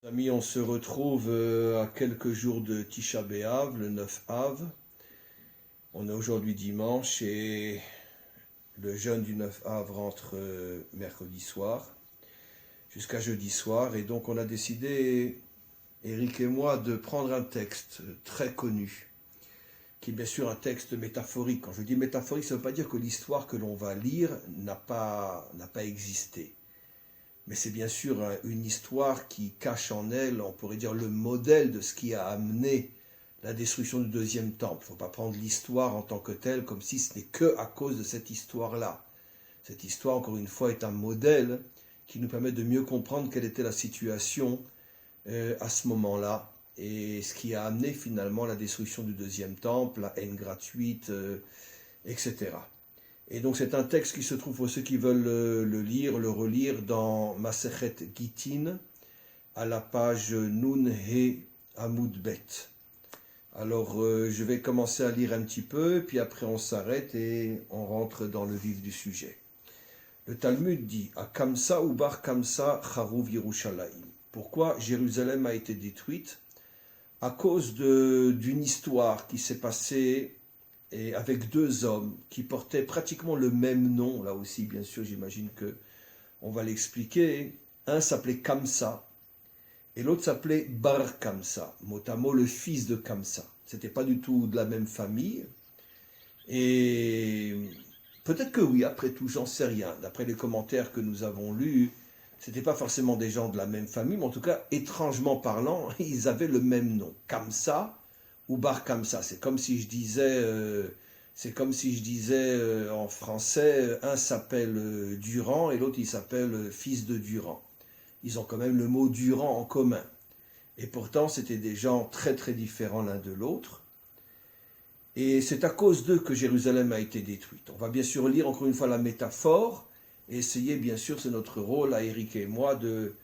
Amis, on se retrouve à quelques jours de Tisha B'Av, le 9 Av. On est aujourd'hui dimanche et le jeûne du 9 Av rentre mercredi soir jusqu'à jeudi soir. Et donc on a décidé, Eric et moi, de prendre un texte très connu, qui est bien sûr un texte métaphorique. Quand je dis métaphorique, ça ne veut pas dire que l'histoire que l'on va lire n'a pas existé. Mais c'est bien sûr une histoire qui cache en elle, on pourrait dire, le modèle de ce qui a amené la destruction du deuxième temple. Il ne faut pas prendre l'histoire en tant que telle comme si ce n'est que à cause de cette histoire-là. Cette histoire, encore une fois, est un modèle qui nous permet de mieux comprendre quelle était la situation à ce moment-là et ce qui a amené finalement la destruction du deuxième temple, la haine gratuite, etc. Et donc c'est un texte qui se trouve pour ceux qui veulent le lire, le relire dans Masechet Gittin, à la page Nun He Amud Bet. Alors je vais commencer à lire un petit peu, puis après on s'arrête et on rentre dans le vif du sujet. Le Talmud dit « Kamsa ou Bar Kamsa Charuv Yerushalayim ». Pourquoi Jérusalem a été détruite? À cause d'une histoire qui s'est passée et avec deux hommes qui portaient pratiquement le même nom, là aussi bien sûr j'imagine que on va l'expliquer. Un s'appelait Kamsa et l'autre s'appelait Bar Kamsa, mot à mot le fils de Kamsa. C'était pas du tout de la même famille et peut-être que oui, après tout j'en sais rien. D'après les commentaires que nous avons lus, c'était pas forcément des gens de la même famille, mais en tout cas étrangement parlant, ils avaient le même nom, Kamsa ou Bar Kamsa. C'est comme si je disais en français, un s'appelle Durand et l'autre il s'appelle fils de Durand. Ils ont quand même le mot Durand en commun. Et pourtant c'était des gens très très différents l'un de l'autre. Et c'est à cause d'eux que Jérusalem a été détruite. On va bien sûr lire encore une fois la métaphore et essayer bien sûr, c'est notre rôle à Eric et moi de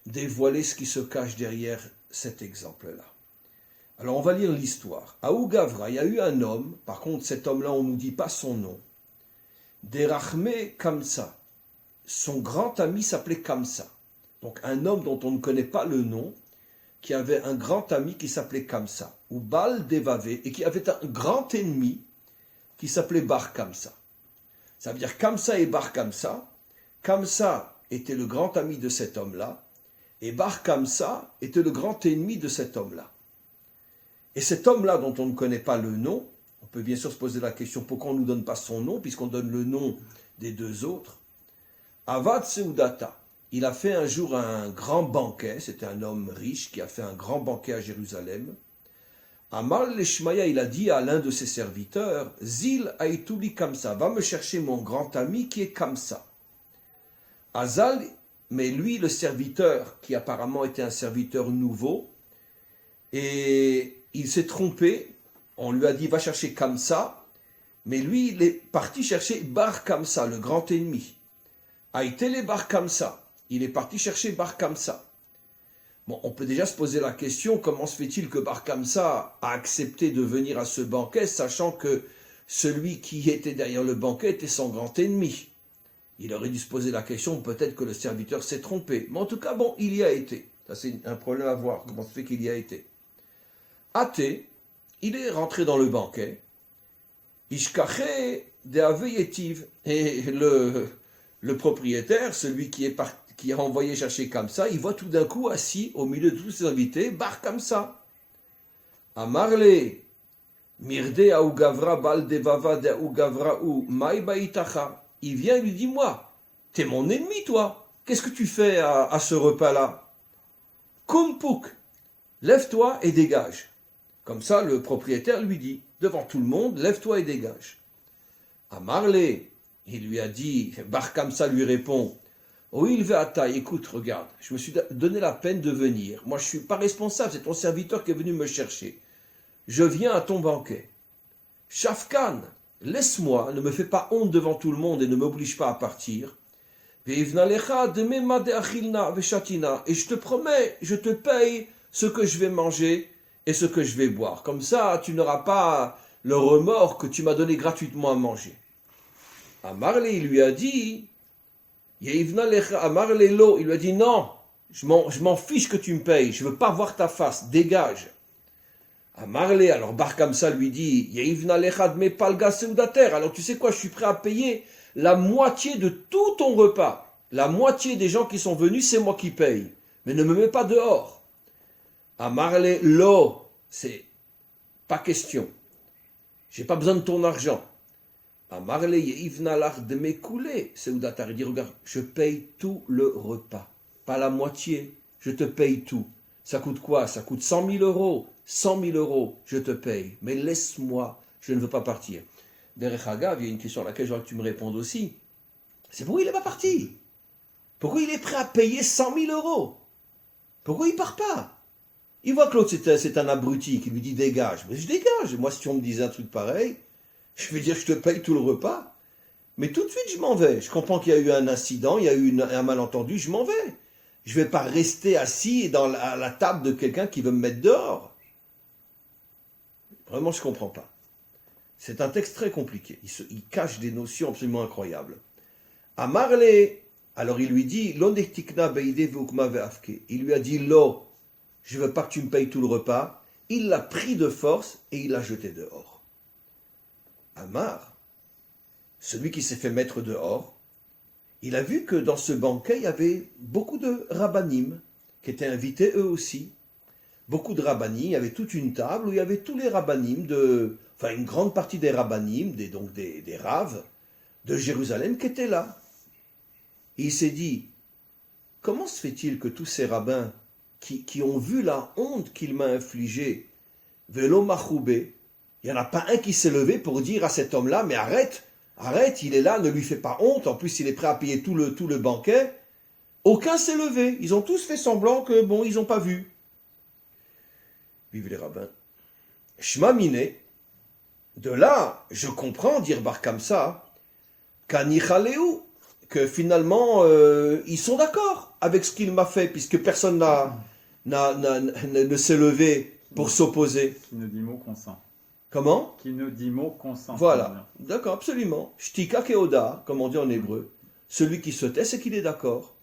dévoiler ce qui se cache derrière cet exemple-là. Alors on va lire l'histoire. À Ougavra, il y a eu un homme, par contre cet homme-là on ne nous dit pas son nom, Derachme Kamsa. Son grand ami s'appelait Kamsa. Donc un homme dont on ne connaît pas le nom, qui avait un grand ami qui s'appelait Kamsa, ou Bal Devavé, et qui avait un grand ennemi qui s'appelait Bar Kamsa. Ça veut dire Kamsa et Bar Kamsa. Kamsa était le grand ami de cet homme-là, et Bar Kamsa était le grand ennemi de cet homme-là. Et cet homme-là, dont on ne connaît pas le nom, on peut bien sûr se poser la question pourquoi on ne nous donne pas son nom, puisqu'on donne le nom des deux autres. Avad Seudata, il a fait un jour un grand banquet, c'était un homme riche qui a fait un grand banquet à Jérusalem. Amar Leshmaya, il a dit à l'un de ses serviteurs, Zil Aituli Kamsa, va me chercher mon grand ami qui est Kamsa. Azal, mais lui, le serviteur, qui apparemment était un serviteur nouveau, et il s'est trompé, on lui a dit va chercher Kamsa, mais lui il est parti chercher Bar Kamsa, le grand ennemi. Aïtele Bar Kamsa, il est parti chercher Bar Kamsa. Bon, on peut déjà se poser la question, comment se fait-il que Bar Kamsa a accepté de venir à ce banquet, sachant que celui qui était derrière le banquet était son grand ennemi? Il aurait dû se poser la question, peut-être que le serviteur s'est trompé. Mais en tout cas, bon, il y a été. Ça c'est un problème à voir, comment se fait qu'il y a été. Athée, il est rentré dans le banquet. Ishkache de Aveyetiv. Et le propriétaire, celui qui a envoyé chercher Kamsa, il voit tout d'un coup assis au milieu de tous ses invités, Bar Kamsa. Amarle, Mirde Aougavra, Baldevava de Aougavra ou Maïbaïtacha. Il vient et lui dit, moi, t'es mon ennemi, toi. Qu'est-ce que tu fais à ce repas-là? Kumpuk, lève-toi et dégage. Comme ça, le propriétaire lui dit, devant tout le monde, lève-toi et dégage. À Marley, il lui a dit, Bar Kamsa lui répond, oh, il veut à taille, écoute, regarde, je me suis donné la peine de venir. Moi, je ne suis pas responsable, c'est ton serviteur qui est venu me chercher. Je viens à ton banquet. Shafkan, laisse-moi, ne me fais pas honte devant tout le monde et ne m'oblige pas à partir. Et je te promets, je te paye ce que je vais manger et ce que je vais boire. Comme ça, tu n'auras pas le remords que tu m'as donné gratuitement à manger. Amarle, il lui a dit, il lui a dit non, Je m'en fiche que tu me payes, je veux pas voir ta face, dégage. À Marley, alors Bar Kamsa lui dit, alors tu sais quoi, je suis prêt à payer la moitié de tout ton repas. La moitié des gens qui sont venus, c'est moi qui paye. Mais ne me mets pas dehors. À Marley, lo, c'est pas question. J'ai pas besoin de ton argent. À Marley, Yivnalar de m'écouler. Seudatar dit, regarde, je paye tout le repas. Pas la moitié, je te paye tout. Ça coûte quoi? Ça coûte 100 000 euros. 100 000 euros, je te paye. Mais laisse-moi, je ne veux pas partir. Derech Hagav, il y a une question à laquelle je voudrais que tu me répondes aussi. C'est pourquoi il n'est pas parti? Pourquoi il est prêt à payer 100 000 euros? Pourquoi il ne part pas? Il voit que l'autre, c'est un abruti qui lui dit dégage. Mais je dégage. Moi, si on me disait un truc pareil, je vais dire je te paye tout le repas. Mais tout de suite, je m'en vais. Je comprends qu'il y a eu un incident, il y a eu un malentendu, je m'en vais. Je ne vais pas rester assis à la table de quelqu'un qui veut me mettre dehors. Vraiment, je ne comprends pas. C'est un texte très compliqué. Il cache des notions absolument incroyables. À Marley, alors il lui dit, il lui a dit, Lo, je ne veux pas que tu me payes tout le repas. Il l'a pris de force et il l'a jeté dehors. Amar, celui qui s'est fait mettre dehors, il a vu que dans ce banquet, il y avait beaucoup de rabbanim qui étaient invités eux aussi. Beaucoup de rabbanim, il y avait toute une table où il y avait tous les rabbanim, enfin une grande partie des rabbanim, donc des raves de Jérusalem qui étaient là. Et il s'est dit, comment se fait-il que tous ces rabbins qui ont vu la honte qu'il m'a infligée, Velo Machoubé, il n'y en a pas un qui s'est levé pour dire à cet homme-là, mais arrête, il est là, ne lui fais pas honte, en plus il est prêt à payer tout le banquet. Aucun s'est levé, ils ont tous fait semblant que, bon, ils n'ont pas vu. Vive les rabbins. Shma miné, de là, je comprends, dire Bar Kamsa, qu'Anichaleu, que finalement, ils sont d'accord avec ce qu'il m'a fait, puisque personne ne s'est levé pour s'opposer. Qui ne dit mot consent. Comment? Qui ne dit mot consent. Voilà, d'accord, absolument. Shtika keoda, comme on dit en hébreu. Celui qui se tait, c'est qu'il est d'accord.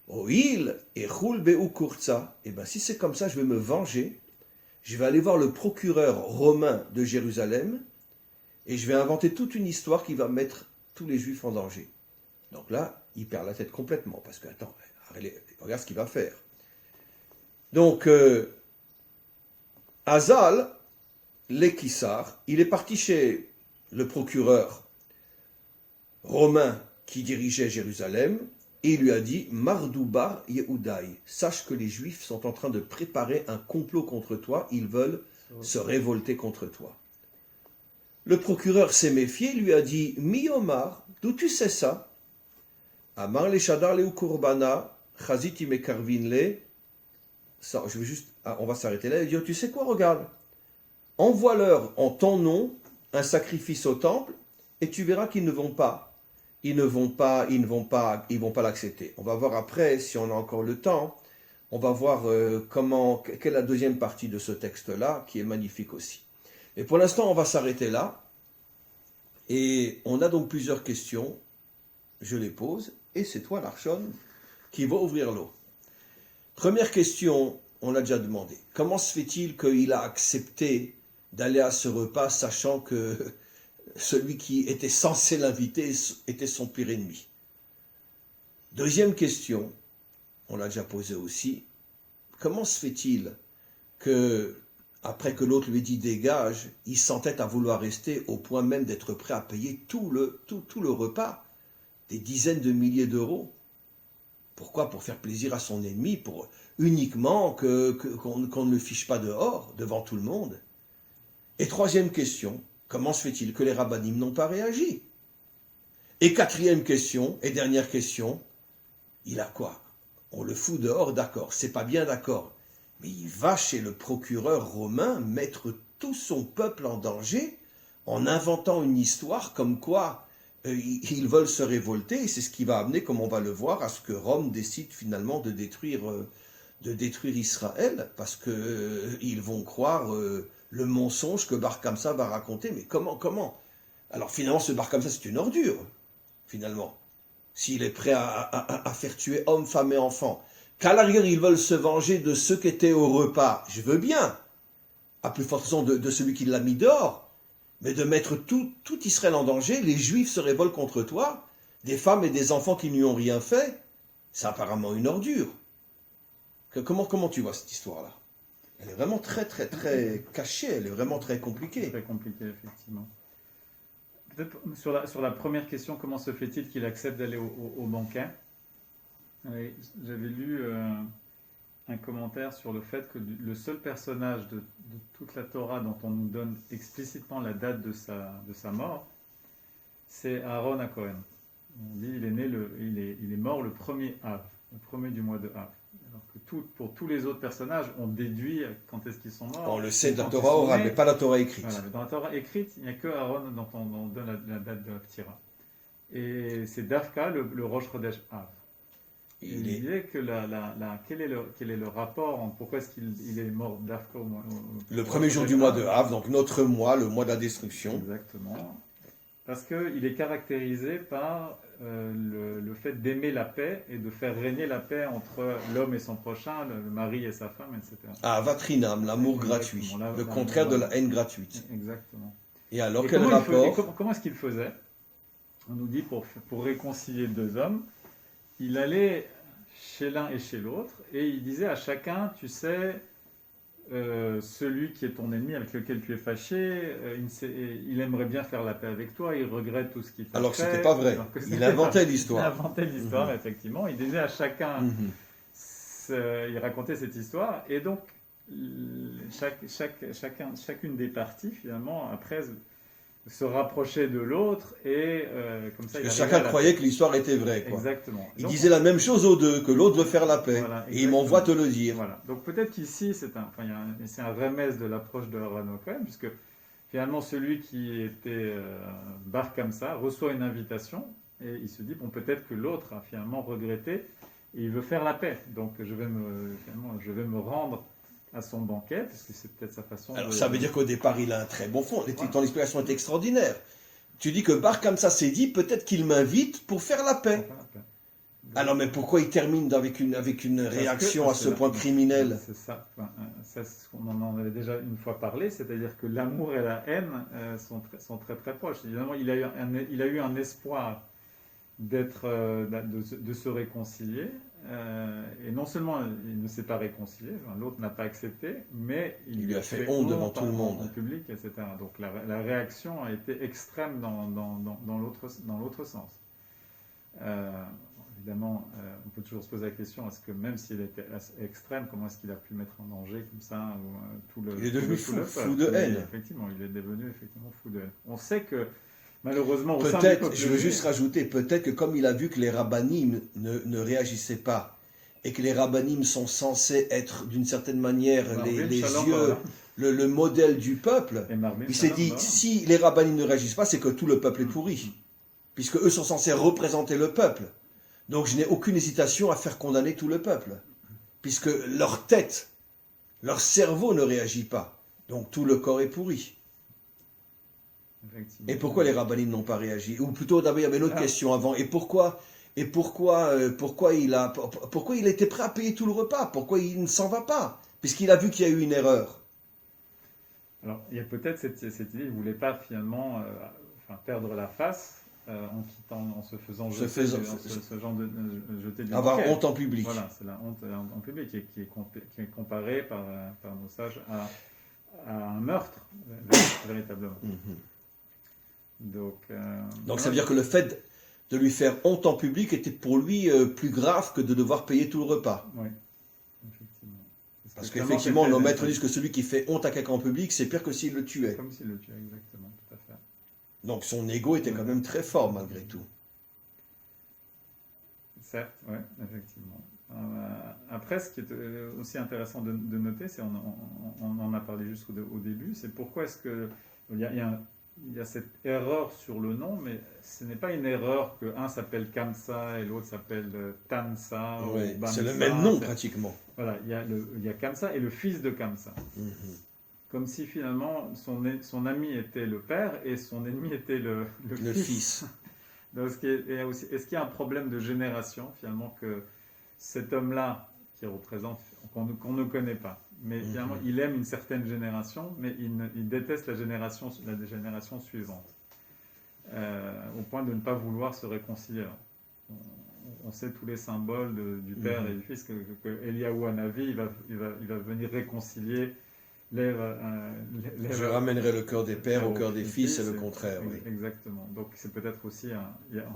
Oil et chul beu kurza. Et bien, si c'est comme ça, je vais me venger. Je vais aller voir le procureur romain de Jérusalem et je vais inventer toute une histoire qui va mettre tous les Juifs en danger. Donc là, il perd la tête complètement parce que, attends, regarde ce qu'il va faire. Donc, Hazal, l'Ekissar, il est parti chez le procureur romain qui dirigeait Jérusalem et il lui a dit, Mardouba Yehudaï, sache que les Juifs sont en train de préparer un complot contre toi, ils veulent se révolter contre toi. Le procureur s'est méfié, lui a dit, Mi Omar, d'où tu sais ça? Amar le Shadar le Kurbana, Chaziti me Karvinle, je vais juste, on va s'arrêter là, et dire, tu sais quoi, regarde, envoie-leur en ton nom un sacrifice au temple, et tu verras qu'ils ne vont pas l'accepter. On va voir après, si on a encore le temps, on va voir quelle est la deuxième partie de ce texte-là, qui est magnifique aussi. Et pour l'instant, on va s'arrêter là, et on a donc plusieurs questions, je les pose, et c'est toi, Larchon, qui va ouvrir l'eau. Première question, on l'a déjà demandé. Comment se fait-il qu'il a accepté d'aller à ce repas, sachant que celui qui était censé l'inviter était son pire ennemi? Deuxième question, on l'a déjà posée aussi. Comment se fait-il que, après que l'autre lui dit dégage, il s'entête à vouloir rester au point même d'être prêt à payer tout le repas, des dizaines de milliers d'euros? Pourquoi? Pour faire plaisir à son ennemi, pour uniquement qu'on ne le fiche pas dehors, devant tout le monde. Et troisième question, comment se fait-il que les rabbanim n'ont pas réagi? Et quatrième question, et dernière question, il a quoi? On le fout dehors, d'accord, c'est pas bien, d'accord. Mais il va chez le procureur romain mettre tout son peuple en danger en inventant une histoire comme quoi ils veulent se révolter, et c'est ce qui va amener, comme on va le voir, à ce que Rome décide finalement de détruire Israël, parce qu'ils vont croire le mensonge que Bar Kamsa va raconter. Mais comment? Alors finalement, ce Bar Kamsa, c'est une ordure, finalement. S'il est prêt à faire tuer hommes, femmes et enfants, Qu'à la rigueur, ils veulent se venger de ceux qui étaient au repas, je veux bien. À plus forte raison de celui qui l'a mis dehors. Mais de mettre tout Israël en danger, les Juifs se révoltent contre toi, des femmes et des enfants qui n'y ont rien fait, c'est apparemment une ordure. Comment tu vois cette histoire-là? Elle est vraiment très, très, très cachée, elle est vraiment très compliquée. Très compliqué, effectivement. Peut-être sur la première question, comment se fait-il qu'il accepte d'aller au banquet? J'avais lu un commentaire sur le fait que le seul personnage de toute la Torah dont on nous donne explicitement la date de sa mort, c'est Aaron à Cohen. On dit il est mort le 1er Av, le premier du mois de Av. Alors que pour tous les autres personnages, on déduit quand est-ce qu'ils sont morts. On le sait de la Torah orale, mais pas la Torah écrite. Voilà, mais dans la Torah écrite, il n'y a que Aaron dont on donne la date de la Ptira. Et c'est Dafka, le Rosh Chodesh Av. Il disait que quel est le rapport, pourquoi est-ce qu'il est mort Dafka le premier jour du mois de Av, donc notre mois, le mois de la destruction. Exactement. Parce qu'il est caractérisé par le fait d'aimer la paix et de faire régner la paix entre l'homme et son prochain, le mari et sa femme, etc. Ah, Vatrinam, l'amour gratuit, le contraire de la haine gratuite. Exactement. Et alors, quel rapport? Comment est-ce qu'il faisait? On nous dit pour réconcilier deux hommes, il allait chez l'un et chez l'autre et il disait à chacun, tu sais, celui qui est ton ennemi, avec lequel tu es fâché, il aimerait bien faire la paix avec toi, il regrette tout ce qu'il t'a fait. Alors que c'était pas vrai. Il inventait l'histoire. Il inventait l'histoire, effectivement. Il disait à chacun, il racontait cette histoire, et donc chacune des parties, finalement, après, se rapprochait de l'autre, et comme ça... Chacun croyait que l'histoire était vraie. Quoi. Exactement. Il disait la même chose aux deux, que l'autre veut faire la paix. Voilà, et il m'envoie te le dire. Voilà. Donc peut-être qu'ici, c'est un remède de l'approche de Aaron Cohen, puisque finalement, celui qui était bar comme ça reçoit une invitation, et il se dit, bon, peut-être que l'autre a finalement regretté, et il veut faire la paix. Donc je vais me rendre à son banquet, parce que c'est peut-être sa façon. Alors ça veut dire qu'au départ, il a un très bon fond. Ton inspiration est extraordinaire. Tu dis que Bar Kamsa s'est dit, peut-être qu'il m'invite pour faire la paix. Alors, mais pourquoi il termine avec une réaction à ce point criminel? C'est ça. On en avait déjà une fois parlé, c'est-à-dire que l'amour et la haine sont très très proches. Évidemment, il a eu un espoir de se réconcilier, et non seulement il ne s'est pas réconcilié, l'autre n'a pas accepté, mais il lui a fait honte devant tout le monde en public, etc. Donc la réaction a été extrême dans l'autre sens. Évidemment, on peut toujours se poser la question, est-ce que même s'il était extrême, comment est-ce qu'il a pu mettre en danger comme ça il est devenu fou de haine. Effectivement, il est devenu effectivement fou de haine. On sait que malheureusement, peut-être, je veux juste rajouter, peut-être que comme il a vu que les rabbinim ne réagissaient pas, et que les rabbinim sont censés être d'une certaine manière les yeux, le modèle du peuple, il s'est dit, si les rabbinim ne réagissent pas, c'est que tout le peuple est pourri, puisque eux sont censés représenter le peuple. Donc je n'ai aucune hésitation à faire condamner tout le peuple, puisque leur tête, leur cerveau ne réagit pas, donc tout le corps est pourri. Et pourquoi les rabbinim n'ont pas réagi? Ou plutôt, d'abord, il y avait une autre question avant. Et pourquoi il était prêt à payer tout le repas? Pourquoi il ne s'en va pas? Puisqu'il a vu qu'il y a eu une erreur. Alors, il y a peut-être cette idée, il ne voulait pas finalement perdre la face en se faisant jeter du avoir banquet. Honte en public. Voilà, c'est la honte en public qui est comparée par nos sages à un meurtre, véritablement. Donc ça veut dire que le fait de lui faire honte en public était pour lui plus grave que de devoir payer tout le repas. Oui, effectivement. Parce qu'effectivement, nos maîtres disent que celui qui fait honte à quelqu'un en public, c'est pire que s'il le tuait. Comme s'il le tuait, exactement, tout à fait. Donc son ego était quand même très fort malgré tout. Certes, oui, effectivement. Après, ce qui est aussi intéressant de noter, c'est on en a parlé juste au début, c'est pourquoi est-ce que il y a cette erreur sur le nom, mais ce n'est pas une erreur qu'un s'appelle Kamsa et l'autre s'appelle Tansa. Oui, c'est le même nom pratiquement. Voilà, il y a Kamsa et le fils de Kamsa. Comme si finalement son ami était le père et son ennemi était le fils. Donc, est-ce qu'il y a un problème de génération finalement, que cet homme-là, qui représente, qu'on ne connaît pas. Mais finalement, il aime une certaine génération, mais il déteste la génération suivante, au point de ne pas vouloir se réconcilier. On sait tous les symboles du père et du fils, que Eliyahu Hanavi, il va venir réconcilier je ramènerai le cœur des pères au cœur des fils, c'est le contraire. Oui. Exactement. Donc c'est peut-être aussi il y a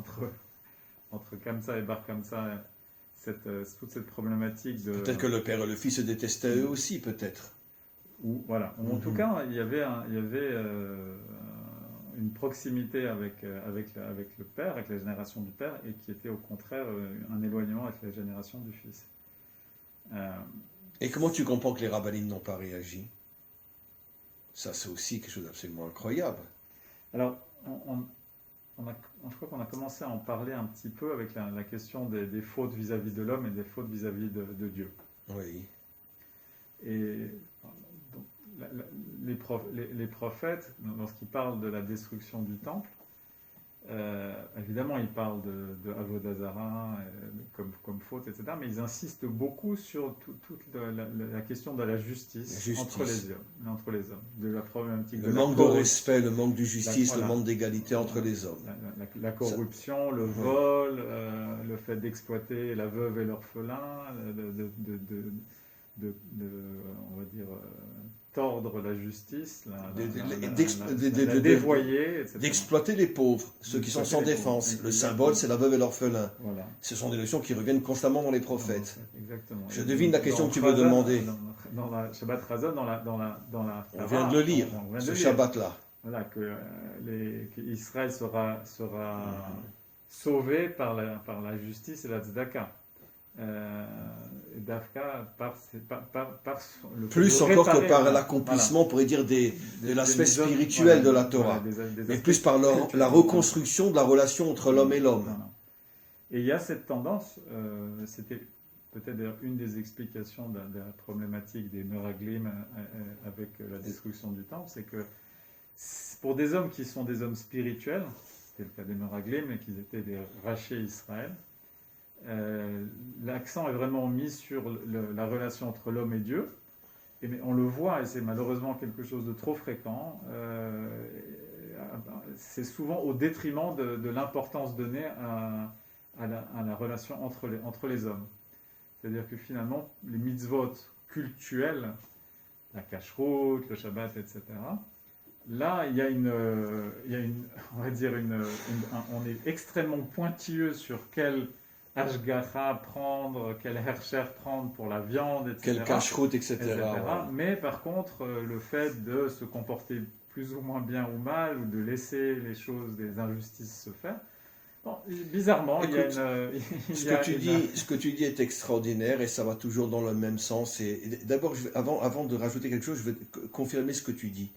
entre Kamsa et Bar Kamsa toute cette problématique de... Peut-être que le père et le fils se détestaient eux aussi, peut-être. Ou voilà. En tout cas, il y avait une proximité avec le père, avec la génération du père, et qui était au contraire un éloignement avec la génération du fils. Et comment tu comprends que les rabbinim n'ont pas réagi? Ça, c'est aussi quelque chose d'absolument incroyable. Alors, je crois qu'on a commencé à en parler un petit peu avec la question des fautes vis-à-vis de l'homme et des fautes vis-à-vis de Dieu. Oui. Et donc, les prophètes, lorsqu'ils parlent de la destruction du temple, évidemment, ils parlent de Avodah Zarah comme faute, etc. Mais ils insistent beaucoup sur toute la question de la justice. Entre les hommes. De la problématique le manque de respect, le manque de justice, le manque d'égalité entre les hommes. La corruption, le vol, le fait d'exploiter la veuve et l'orphelin, on va dire... tordre la justice, la dévoyer, etc. D'exploiter les pauvres, ceux qui sont sans défense. Le symbole, c'est la veuve et l'orphelin. Voilà. Ce sont des notions qui reviennent constamment dans les prophètes. Exactement. Je devine la question que tu veux demander. Dans la Shabbat Razon, dans la on vient de le lire, ce Shabbat-là. Voilà, qu'Israël sera sauvé par la justice et la tzedaka. Dafka par le plus encore que par l'accomplissement, on pourrait dire, de l'aspect spirituel de la Torah, mais plus par la reconstruction de la relation entre l'homme et l'homme. Et il y a cette tendance, c'était peut-être une des explications de la problématique des Meraglim avec la destruction du temple, c'est que pour des hommes qui sont des hommes spirituels, c'était le cas des Meraglim, et qui étaient des rachés Israël, l'accent est vraiment mis sur la relation entre l'homme et Dieu, mais on le voit, et c'est malheureusement quelque chose de trop fréquent, c'est souvent au détriment de l'importance donnée à la relation entre les hommes. C'est-à-dire que finalement, les mitzvot cultuels, la kashrut, le Shabbat, etc., là, il y a on va dire on est extrêmement pointilleux sur quel Ashgacha prendre, quel Hersher prendre pour la viande, etc. Quel cache-route, etc. Ouais. Mais par contre, le fait de se comporter plus ou moins bien ou mal, ou de laisser les choses, des injustices se faire, bon, bizarrement, écoute, ce que tu dis est extraordinaire et ça va toujours dans le même sens. Et d'abord, avant de rajouter quelque chose, je vais confirmer ce que tu dis.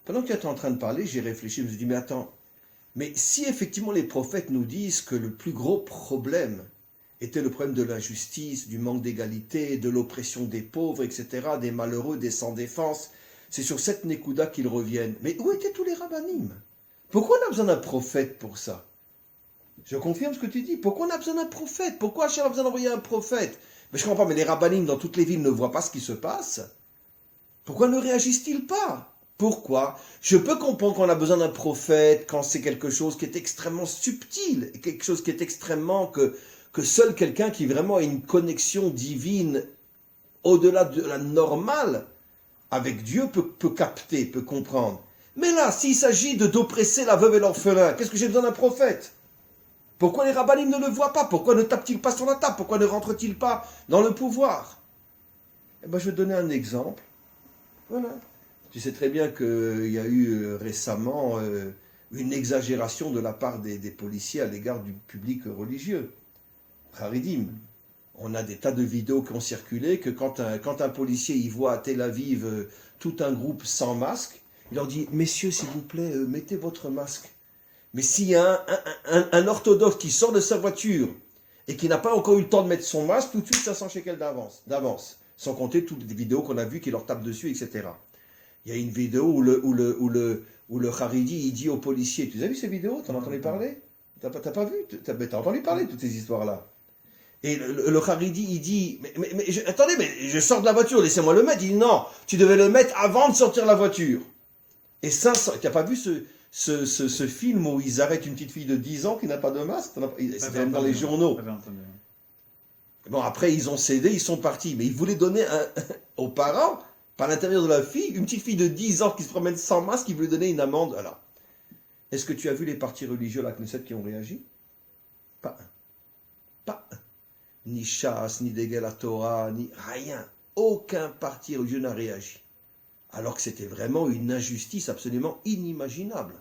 Pendant que tu étais en train de parler, j'ai réfléchi, je me suis dit, mais attends, mais si effectivement les prophètes nous disent que le plus gros problème était le problème de l'injustice, du manque d'égalité, de l'oppression des pauvres, etc., des malheureux, des sans défense. C'est sur cette Nekuda qu'ils reviennent. Mais où étaient tous les rabbinim? Pourquoi on a besoin d'un prophète pour ça? Je confirme ce que tu dis. Pourquoi on a besoin d'un prophète? Pourquoi Hachem a besoin d'envoyer un prophète? Mais je ne comprends pas, mais les rabbinim dans toutes les villes ne voient pas ce qui se passe. Pourquoi ne réagissent-ils pas? Pourquoi? Je peux comprendre qu'on a besoin d'un prophète quand c'est quelque chose qui est extrêmement subtil, quelque chose qui est extrêmement que seul quelqu'un qui vraiment a une connexion divine au-delà de la normale avec Dieu peut capter, peut comprendre. Mais là, s'il s'agit d'oppresser la veuve et l'orphelin, qu'est-ce que j'ai besoin d'un prophète? Pourquoi les rabbinim ne le voient pas? Pourquoi ne tapent-ils pas sur la table? Pourquoi ne rentrent-ils pas dans le pouvoir? Eh bien, je vais te donner un exemple. Voilà. Tu sais très bien qu'il y a eu récemment une exagération de la part des policiers à l'égard du public religieux. Haridim. On a des tas de vidéos qui ont circulé que quand un policier y voit à Tel Aviv tout un groupe sans masque, il leur dit « Messieurs, s'il vous plaît, mettez votre masque. » Mais s'il y a un orthodoxe qui sort de sa voiture et qui n'a pas encore eu le temps de mettre son masque, tout de suite ça s'enchaîne d'avance. Sans compter toutes les vidéos qu'on a vues qui leur tapent dessus, etc. Il y a une vidéo où le Haridi il dit au policier « Tu as vu ces vidéos? T'en as entendu parler? T'as pas vu? T'as entendu parler de toutes ces histoires-là ?» Et le Haridi, il dit, attendez, mais je sors de la voiture, laissez-moi le mettre. Il dit, non, tu devais le mettre avant de sortir de la voiture. Et ça, tu n'as pas vu ce film où ils arrêtent une petite fille de 10 ans qui n'a pas de masque? C'était même dans les journaux. Bon, après, ils ont cédé, ils sont partis. Mais ils voulaient donner aux parents, par l'intérieur de la fille, une petite fille de 10 ans qui se promène sans masque, ils voulaient donner une amende. Alors, est-ce que tu as vu les partis religieux à la Knesset qui ont réagi? Pas un. Pas un. Ni Shas, ni Degel Torah, ni rien. Aucun parti religieux n'a réagi. Alors que c'était vraiment une injustice absolument inimaginable.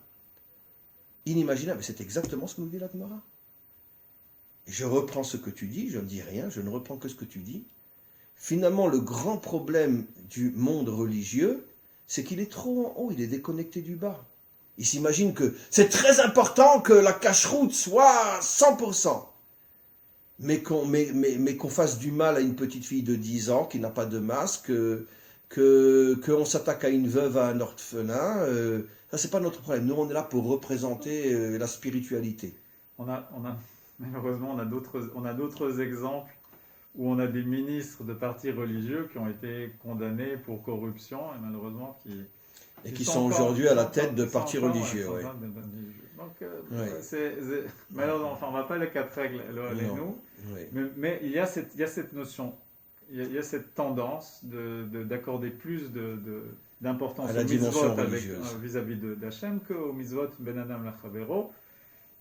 Inimaginable. C'est exactement ce que nous dit la Gemara. Je reprends ce que tu dis, je ne dis rien, je ne reprends que ce que tu dis. Finalement, le grand problème du monde religieux, c'est qu'il est trop en haut, il est déconnecté du bas. Il s'imagine que c'est très important que la cache-route soit 100%. Mais qu'on fasse du mal à une petite fille de 10 ans qui n'a pas de masque, qu'on s'attaque à une veuve, à un orphelin, ça c'est pas notre problème. Nous on est là pour représenter la spiritualité. Malheureusement on a d'autres exemples où on a des ministres de partis religieux qui ont été condamnés pour corruption et malheureusement qui sont aujourd'hui à la tête de partis religieux. Ouais. Donc, malheureusement, enfin, on ne va pas les quatre règles, nous, mais il y a cette notion, il y a cette tendance d'accorder plus d'importance aux mitzvot vis-à-vis d'Hachem qu'aux mitzvot ben adam lachavero.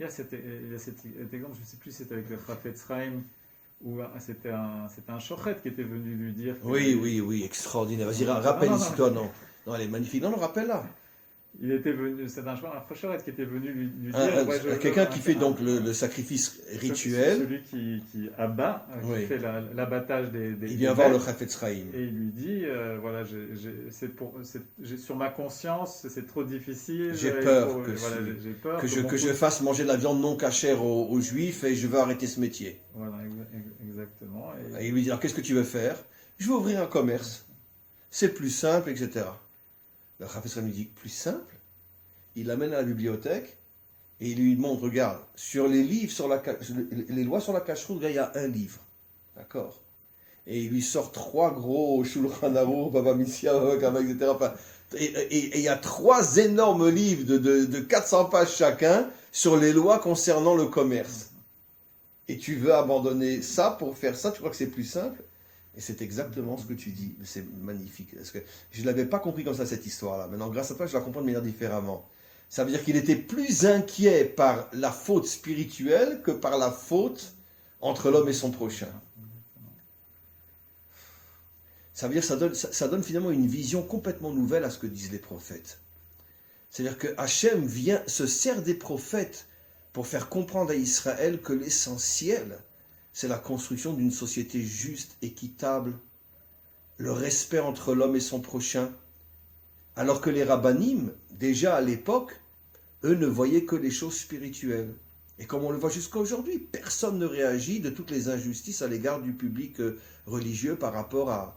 Il y a cet exemple, je ne sais plus si c'était avec le Chafetz Chaim, où c'était un shochet qui était venu lui dire... Oui, extraordinaire. Vas-y, rappelle ici, toi, non. Non, elle est magnifique. Non, rappelle-la. Il était venu, c'est un shochet qui était venu lui dire... Quelqu'un qui fait donc le sacrifice rituel. Celui qui abat, qui fait l'abattage des il vient voir le Chafetz Chaim. Et il lui dit, voilà, sur ma conscience, c'est trop difficile. J'ai peur que je fasse manger de la viande non cachère aux Juifs et je veux arrêter ce métier. Voilà, exactement. Et il lui dit, alors qu'est-ce que tu veux faire? Je veux ouvrir un commerce. C'est plus simple, etc. Le Chafetz Chaim lui dit, plus simple? Il l'amène à la bibliothèque et il lui montre, regarde, sur les livres, les lois sur la cacheroute, il y a un livre. D'accord? Et il lui sort 3 gros Shulchan Aruch, Baba Missia, etc. Et il y a 3 énormes livres de 400 pages chacun sur les lois concernant le commerce. Et tu veux abandonner ça pour faire ça? Tu crois que c'est plus simple? Et c'est exactement ce que tu dis. C'est magnifique. Parce que je ne l'avais pas compris comme ça, cette histoire-là. Maintenant, grâce à toi, je la comprends de manière différemment. Ça veut dire qu'il était plus inquiet par la faute spirituelle que par la faute entre l'homme et son prochain. Ça veut dire que ça donne finalement une vision complètement nouvelle à ce que disent les prophètes. C'est-à-dire que Hachem se sert des prophètes pour faire comprendre à Israël que l'essentiel, c'est la construction d'une société juste, équitable, le respect entre l'homme et son prochain. Alors que les rabbanim, déjà à l'époque, eux ne voyaient que les choses spirituelles. Et comme on le voit jusqu'à aujourd'hui, personne ne réagit de toutes les injustices à l'égard du public religieux par rapport à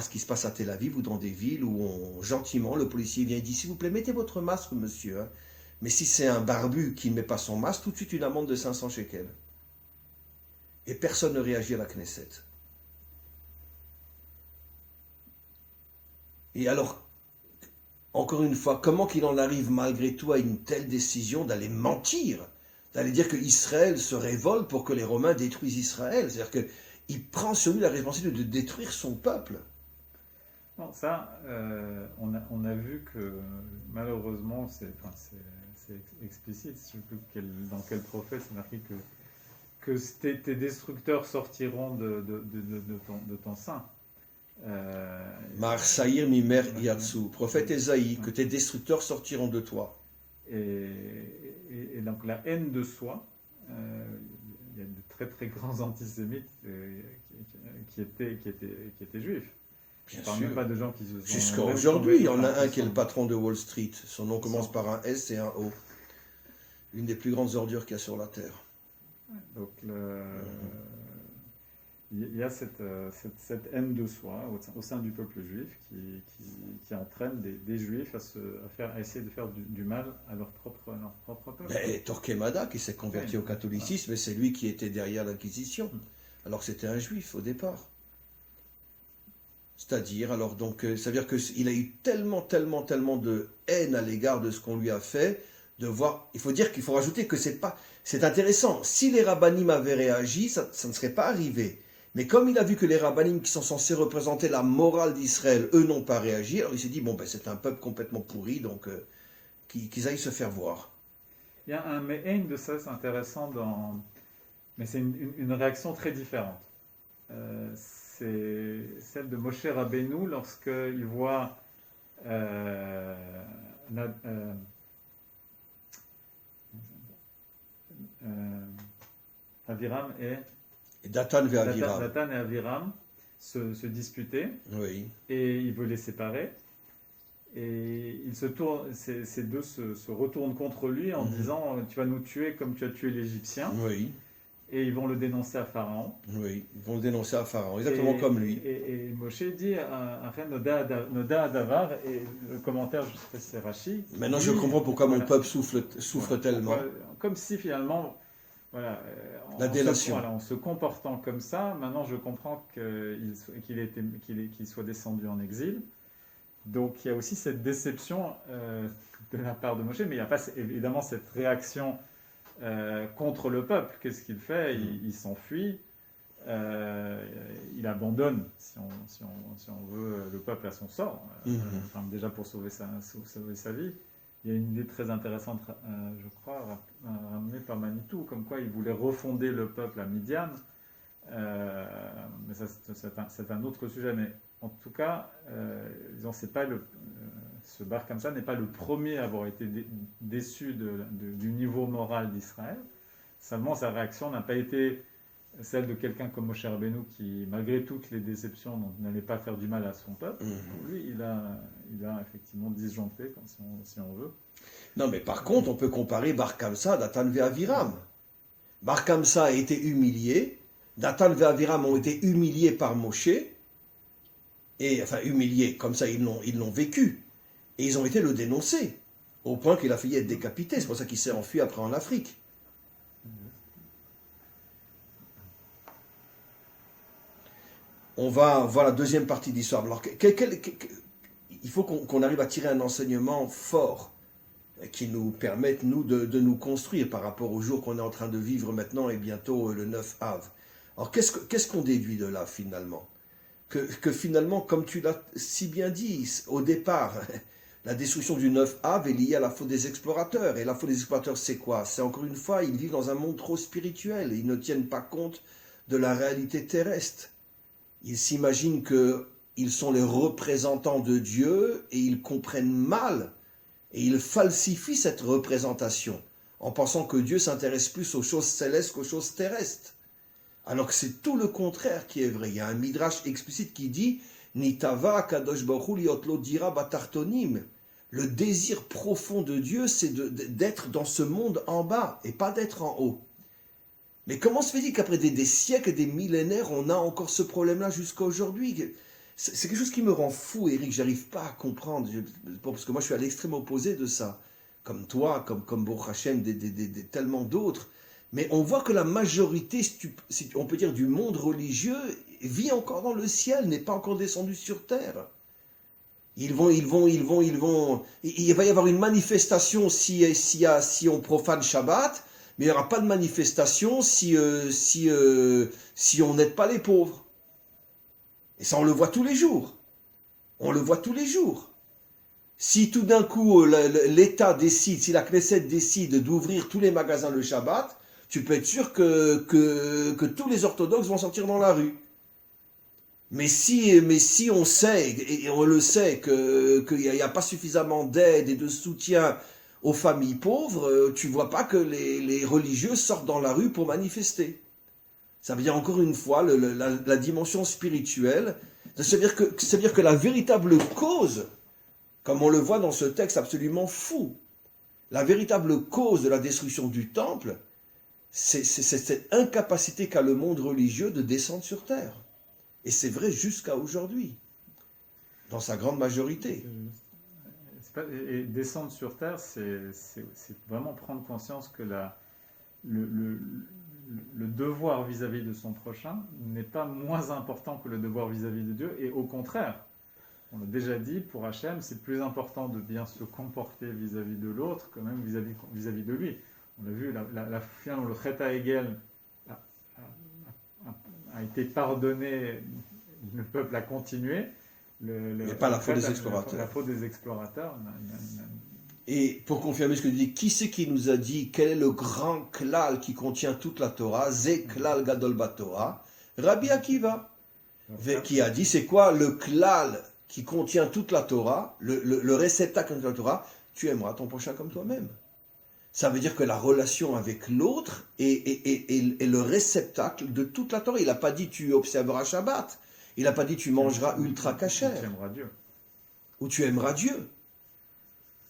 ce qui se passe à Tel Aviv ou dans des villes où gentiment le policier vient et dit « S'il vous plaît, mettez votre masque, monsieur. Hein. » Mais si c'est un barbu qui ne met pas son masque, tout de suite une amende de 500 shekels. Et personne ne réagit à la Knesset. Et alors, encore une fois, comment qu'il en arrive malgré tout à une telle décision d'aller mentir, d'aller dire que Israël se révolte pour que les Romains détruisent Israël? C'est-à-dire qu'il prend sur lui la responsabilité de détruire son peuple. Bon, ça, on a vu que malheureusement, c'est explicite, je ne sais plus dans quel prophète c'est marqué que tes destructeurs sortiront de ton sein. Mar Saïr Mimer Yatsu, prophète Ésaïe, que tes destructeurs sortiront de toi. Et donc la haine de soi, il y a de très très grands antisémites qui étaient juifs. Je ne parle même pas de gens qui se sont... Jusqu'à aujourd'hui, il y en a un qui est le patron de Wall Street. Son nom commence par un S et un O. Une des plus grandes ordures qu'il y a sur la Terre. Donc il y a cette haine de soi au sein du peuple juif qui entraîne des juifs à essayer de faire du mal à leur propre peuple. Torquemada qui s'est converti au catholicisme, et c'est lui qui était derrière l'Inquisition. alors que c'était un juif au départ. C'est-à-dire, alors donc, ça veut dire qu'il a eu tellement de haine à l'égard de ce qu'on lui a fait, de voir, il faut rajouter que c'est intéressant. Si les rabbinim avaient réagi, ça ne serait pas arrivé. Mais comme il a vu que les rabbinim qui sont censés représenter la morale d'Israël, eux n'ont pas réagi, alors il s'est dit, bon, ben c'est un peuple complètement pourri, donc qu'ils aillent se faire voir. Il y a un me'ein de ça, c'est intéressant, mais c'est une réaction très différente. C'est celle de Moshe Rabbeinu lorsqu'il voit Aviram Et Dathan et Aviram. Dathan et Aviram se disputer, Oui. et il veut les séparer. Et ces deux se retournent contre lui en disant tu vas nous tuer comme tu as tué l'Égyptien. Oui. Et ils vont le dénoncer à Pharaon. Oui, ils vont le dénoncer à Pharaon, exactement comme lui. Et Moshe dit Noda Adavar, et le commentaire, je ne sais pas si c'est Rashi. Maintenant je comprends pourquoi mon peuple souffre tellement. Comme si finalement, la délation. En se comportant comme ça, maintenant je comprends qu'il soit descendu en exil. Donc il y a aussi cette déception de la part de Moshe, mais il n'y a pas évidemment cette réaction contre le peuple. Qu'est-ce qu'il fait? Il s'enfuit, il abandonne, si on veut, le peuple à son sort, déjà pour sauver sa vie. Il y a une idée très intéressante, je crois, ramenée par Manitou, comme quoi il voulait refonder le peuple à Midian. Mais ça, c'est un autre sujet. Mais en tout cas, ce Bar Kamsa n'est pas le premier à avoir été déçu du niveau moral d'Israël. Seulement, sa réaction n'a pas été celle de quelqu'un comme Moshe Rabbeinu qui, malgré toutes les déceptions, n'allait pas faire du mal à son peuple. Lui, il a effectivement disjoncté, si on veut. Non, mais par contre, on peut comparer Bar Kamsa à Dathan et Aviram. Bar Kamsa a été humilié, Dathan et Aviram ont été humiliés par Moshe, humiliés, comme ça ils l'ont vécu. Et ils ont été le dénoncer, au point qu'il a failli être décapité. C'est pour ça qu'il s'est enfui après en Afrique. On va voir la deuxième partie de l'histoire. Alors, il faut qu'on arrive à tirer un enseignement fort qui nous permette, nous, de nous construire par rapport au jour qu'on est en train de vivre maintenant et bientôt le 9 Av. Alors, qu'est-ce qu'on déduit de là, finalement? Que finalement, comme tu l'as si bien dit, au départ, la destruction du 9 Av est liée à la faute des explorateurs. Et la faute des explorateurs, c'est quoi? C'est encore une fois, ils vivent dans un monde trop spirituel. Ils ne tiennent pas compte de la réalité terrestre. Ils s'imaginent qu'ils sont les représentants de Dieu et ils comprennent mal et ils falsifient cette représentation en pensant que Dieu s'intéresse plus aux choses célestes qu'aux choses terrestres. Alors que c'est tout le contraire qui est vrai. Il y a un midrash explicite qui dit Nitava kadosh baruch hu liot lo dira batartonim. Le désir profond de Dieu, c'est d'être dans ce monde en bas et pas d'être en haut. Mais comment se fait-il qu'après des siècles et des millénaires, on a encore ce problème-là jusqu'à aujourd'hui? C'est quelque chose qui me rend fou, Eric. J'arrive pas à comprendre. Parce que moi, je suis à l'extrême opposé de ça. Comme toi, comme Baruch Hashem, tellement d'autres. Mais on voit que la majorité, on peut dire, du monde religieux vit encore dans le ciel, n'est pas encore descendu sur terre. Il va y avoir une manifestation si on profane Shabbat, mais il n'y aura pas de manifestation si on n'aide pas les pauvres. Et ça, on le voit tous les jours. On le voit tous les jours. Si tout d'un coup, l'État décide, si la Knesset décide d'ouvrir tous les magasins le Shabbat, tu peux être sûr que tous les orthodoxes vont sortir dans la rue. Mais si on sait, et on le sait, qu'il n'y a pas suffisamment d'aide et de soutien aux familles pauvres, tu vois pas que les religieux sortent dans la rue pour manifester. Ça veut dire encore une fois la dimension spirituelle. Ça veut dire que la véritable cause, comme on le voit dans ce texte absolument fou, la véritable cause de la destruction du temple, c'est cette incapacité qu'a le monde religieux de descendre sur terre. Et c'est vrai jusqu'à aujourd'hui, dans sa grande majorité. Et descendre sur terre, c'est vraiment prendre conscience que le devoir vis-à-vis de son prochain n'est pas moins important que le devoir vis-à-vis de Dieu, et au contraire, on l'a déjà dit, pour Hachem, c'est plus important de bien se comporter vis-à-vis de l'autre que même vis-à-vis de lui. On a vu, finalement, le Chet HaEgel a été pardonné, le peuple a continué. Mais pas la faute des explorateurs. La faute des explorateurs. Et pour confirmer ce que tu dis, qui c'est qui nous a dit quel est le grand klal qui contient toute la Torah, Ze klal gadol baTorah, Rabbi Akiva, qui a dit c'est quoi le klal qui contient toute la Torah, le réceptacle de la Torah, tu aimeras ton prochain comme toi-même. Ça veut dire que la relation avec l'autre est le réceptacle de toute la Torah. Il n'a pas dit tu observeras Shabbat, il n'a pas dit tu mangeras ultra kasher. Tu aimeras Dieu. Ou tu aimeras Dieu.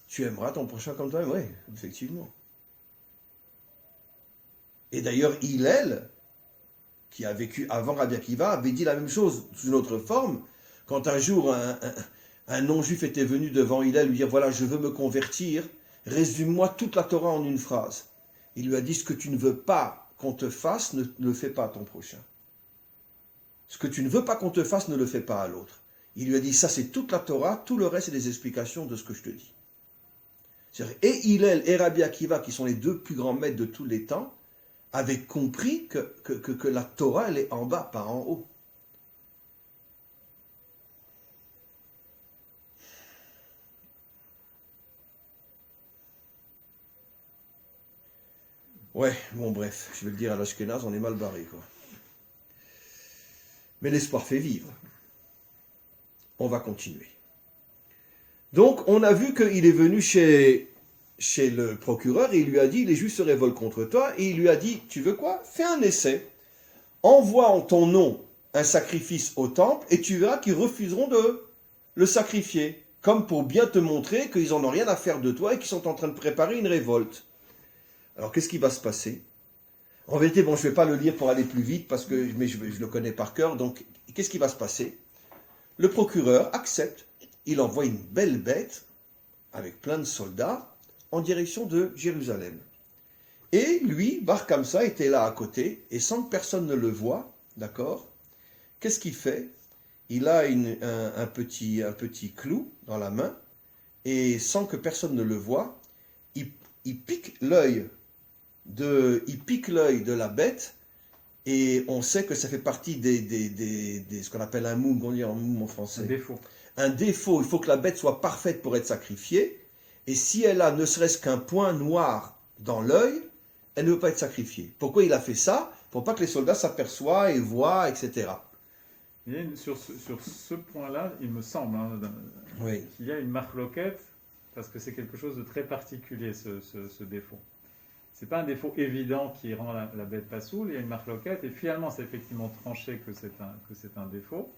Tu aimeras ton prochain comme toi-même, oui, effectivement. Et d'ailleurs, Hillel, qui a vécu avant Rabbi Akiva, avait dit la même chose sous une autre forme. Quand un jour, un non-juif était venu devant Hillel lui dire « Voilà, je veux me convertir, résume-moi toute la Torah en une phrase. » Il lui a dit « Ce que tu ne veux pas qu'on te fasse, ne le fais pas à ton prochain. Ce que tu ne veux pas qu'on te fasse, ne le fais pas à l'autre. » Il lui a dit « Ça, c'est toute la Torah, tout le reste, c'est des explications de ce que je te dis. » Et Hillel et Rabbi Akiva, qui sont les deux plus grands maîtres de tous les temps, avaient compris que la Torah, elle est en bas, pas en haut. Ouais, bon bref, je vais le dire à l'Ashkenaz, on est mal barré, quoi. Mais l'espoir fait vivre. On va continuer. Donc, on a vu qu'il est venu chez le procureur et il lui a dit, les Juifs se révoltent contre toi, et il lui a dit, tu veux quoi? Fais un essai. Envoie en ton nom un sacrifice au temple et tu verras qu'ils refuseront de le sacrifier, comme pour bien te montrer qu'ils n'en ont rien à faire de toi et qu'ils sont en train de préparer une révolte. Alors, qu'est-ce qui va se passer? En vérité, bon, je ne vais pas le lire pour aller plus vite, mais je le connais par cœur, donc qu'est-ce qui va se passer? Le procureur accepte, il envoie une belle bête, avec plein de soldats, en direction de Jérusalem. Et lui, Bar Kamsa, était là à côté, et sans que personne ne le voie, d'accord? Qu'est-ce qu'il fait? Il a un petit clou dans la main, et sans que personne ne le voie, il pique l'œil de la bête, et on sait que ça fait partie ce qu'on appelle un moum, qu'on dit en moum en français. Un défaut. Un défaut, il faut que la bête soit parfaite pour être sacrifiée, et si elle a ne serait-ce qu'un point noir dans l'œil, elle ne peut pas être sacrifiée. Pourquoi il a fait ça? Pour pas que les soldats s'aperçoivent et voient, etc. Et sur ce point-là, il me semble Oui. qu'il y a une marloquette, parce que c'est quelque chose de très particulier, ce défaut. Ce n'est pas un défaut évident qui rend la bête pas saoule, il y a une marloquette, et finalement c'est effectivement tranché que c'est un défaut.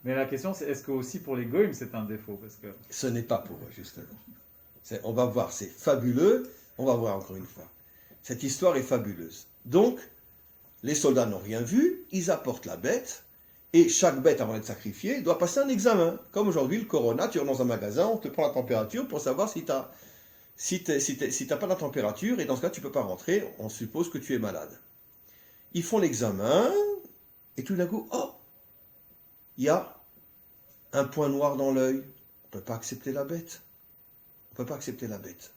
Mais la question c'est, est-ce que aussi pour les goïms c'est un défaut? Parce que... Ce n'est pas pour eux, justement. On va voir, c'est fabuleux, on va voir encore une fois. Cette histoire est fabuleuse. Donc, les soldats n'ont rien vu, ils apportent la bête, et chaque bête, avant d'être sacrifiée, doit passer un examen. Comme aujourd'hui, le corona, tu rentres dans un magasin, on te prend la température pour savoir si tu n'as pas la température, et dans ce cas, tu ne peux pas rentrer, on suppose que tu es malade. Ils font l'examen, et tout d'un coup, oh, il y a un point noir dans l'œil. On ne peut pas accepter la bête. On ne peut pas accepter la bête.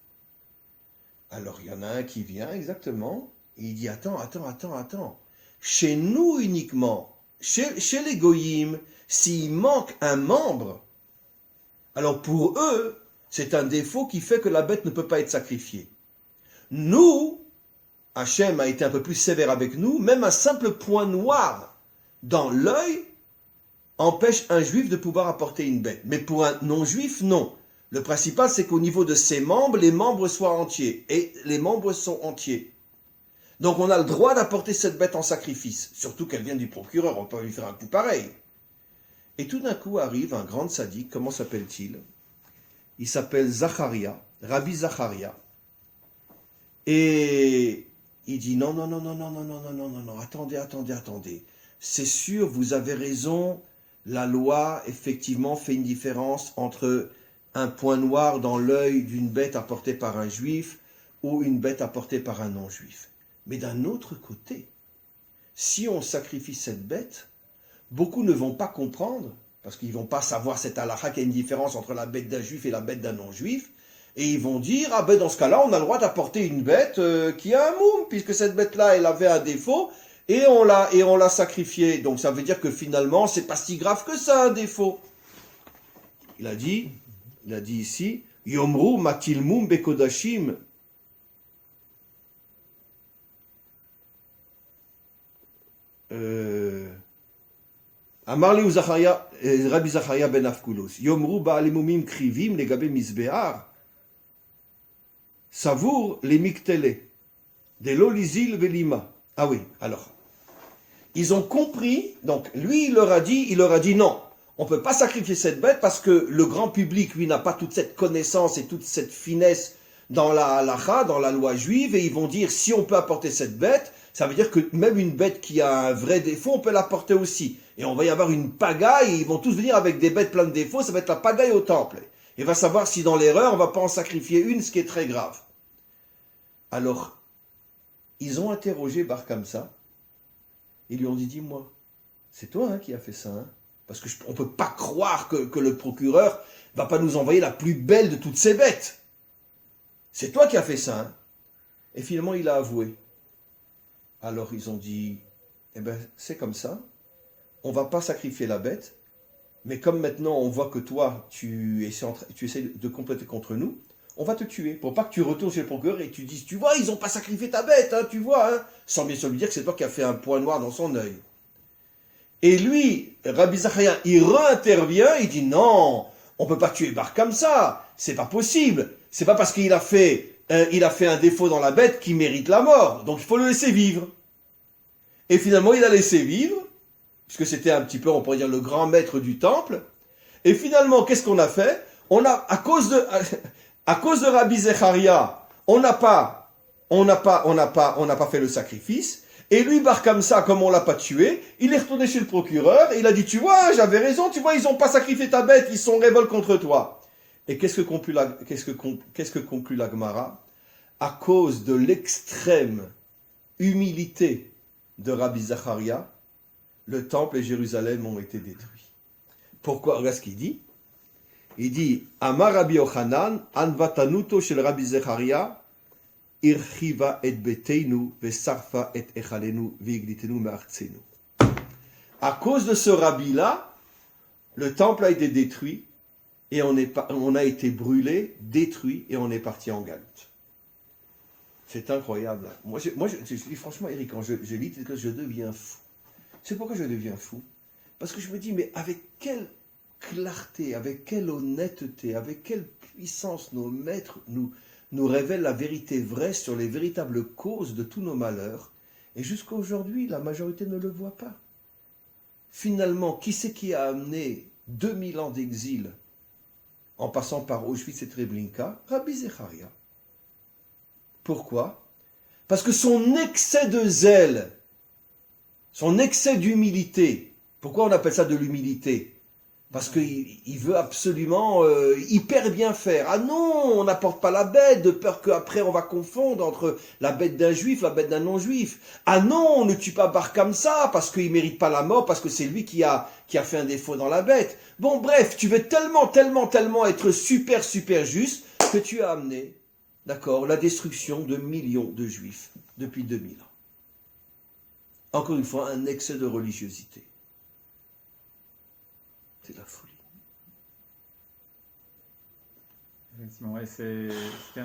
Alors, il y en a un qui vient, exactement, et il dit, attends. Chez nous uniquement, chez les goyim, s'il manque un membre, alors pour eux, c'est un défaut qui fait que la bête ne peut pas être sacrifiée. Nous, Hachem a été un peu plus sévère avec nous, même un simple point noir dans l'œil empêche un juif de pouvoir apporter une bête. Mais pour un non-juif, non. Le principal, c'est qu'au niveau de ses membres, les membres soient entiers. Et les membres sont entiers. Donc on a le droit d'apporter cette bête en sacrifice. Surtout qu'elle vient du procureur, on peut lui faire un coup pareil. Et tout d'un coup arrive un grand sadique, comment s'appelle-t-il? Il s'appelle Zacharia, Rabbi Zacharia. Et il dit non, attendez. C'est sûr, vous avez raison, la loi, effectivement, fait une différence entre un point noir dans l'œil d'une bête apportée par un juif ou une bête apportée par un non-juif. Mais d'un autre côté, si on sacrifie cette bête, beaucoup ne vont pas comprendre, parce qu'ils ne vont pas savoir cette halakha qu'il y a une différence entre la bête d'un juif et la bête d'un non-juif, et ils vont dire, ah ben dans ce cas-là, on a le droit d'apporter une bête qui a un moum, puisque cette bête-là, elle avait un défaut, et on l'a sacrifiée. Donc ça veut dire que finalement, c'est pas si grave que ça, un défaut. Il a dit ici, Yomru matil moum bekodashim. Amar li Rabbi Zacharia ben Afkulos. Yomru ba'alimumim krivim legabe mizbear. Savour les miktele. De l'olizil velima. Ah oui, alors. Ils ont compris, donc lui il leur a dit non, on ne peut pas sacrifier cette bête parce que le grand public, lui, n'a pas toute cette connaissance et toute cette finesse dans la halacha, dans la loi juive, et ils vont dire si on peut apporter cette bête, ça veut dire que même une bête qui a un vrai défaut, on peut l'apporter aussi. Et on va y avoir une pagaille, et ils vont tous venir avec des bêtes pleines de défauts, ça va être la pagaille au temple. Et va savoir si dans l'erreur, on ne va pas en sacrifier une, ce qui est très grave. Alors, ils ont interrogé Bar Kamsa. Ils lui ont dit, dis-moi, c'est toi qui as fait ça, hein? Parce qu'on ne peut pas croire que le procureur ne va pas nous envoyer la plus belle de toutes ces bêtes. C'est toi qui as fait ça, hein? Et finalement, il a avoué. Alors, ils ont dit, eh bien, c'est comme ça, on ne va pas sacrifier la bête, mais comme maintenant, on voit que toi, tu essaies de compléter contre nous, on va te tuer, pour pas que tu retournes chez le procureur et que tu dises, tu vois, ils n'ont pas sacrifié ta bête, hein, tu vois, hein, sans bien sûr lui dire que c'est toi qui as fait un point noir dans son œil. Et lui, Rabbi Zacharia, il réintervient, il dit, non, on ne peut pas tuer Bar comme ça, c'est pas possible, c'est pas parce qu'il a fait un défaut dans la bête qu'il mérite la mort, donc il faut le laisser vivre. Et finalement, il a laissé vivre, puisque c'était un petit peu, on pourrait dire, le grand maître du temple, et finalement, qu'est-ce qu'on a fait? On a, à cause de Rabbi Zacharia, on n'a pas fait le sacrifice. Et lui, Bar Kamsa, comme on l'a pas tué, il est retourné chez le procureur et il a dit, tu vois, j'avais raison, tu vois, ils ont pas sacrifié ta bête, ils sont révoltés contre toi. Et qu'est-ce que conclut la Gemara? À cause de l'extrême humilité de Rabbi Zacharia, le temple et Jérusalem ont été détruits. Pourquoi? Regarde ce qu'il dit. Il dit, Amar Rabbi Yochanan, Anvatanuto shel Rabbi Zacharia, Irchiva et beteinu, vesarfa et echalenu, viglitenu me'artzenu. À cause de ce rabbi-là, le temple a été détruit, et on a été brûlé, détruit, et on est parti en galoute. C'est incroyable. Moi, je dis franchement, Eric, quand je lis, je deviens fou. C'est pourquoi je deviens fou. Parce que je me dis, mais avec quelle clarté, avec quelle honnêteté, avec quelle puissance nos maîtres nous révèlent la vérité vraie sur les véritables causes de tous nos malheurs. Et jusqu'à aujourd'hui, la majorité ne le voit pas. Finalement, qui c'est qui a amené 2000 ans d'exil en passant par Auschwitz et Treblinka? Rabbi Zacharia. Pourquoi? Parce que son excès de zèle, son excès d'humilité, pourquoi on appelle ça de l'humilité? Parce qu'il veut absolument hyper bien faire. Ah non, on n'apporte pas la bête, de peur qu'après on va confondre entre la bête d'un juif, la bête d'un non-juif. Ah non, on ne tue pas Bar comme ça, parce qu'il ne mérite pas la mort, parce que c'est lui qui a fait un défaut dans la bête. Bon bref, tu veux tellement être super juste, que tu as amené, d'accord, la destruction de millions de juifs depuis 2000 ans. Encore une fois, un excès de religiosité. C'est la folie. Effectivement, et ce qui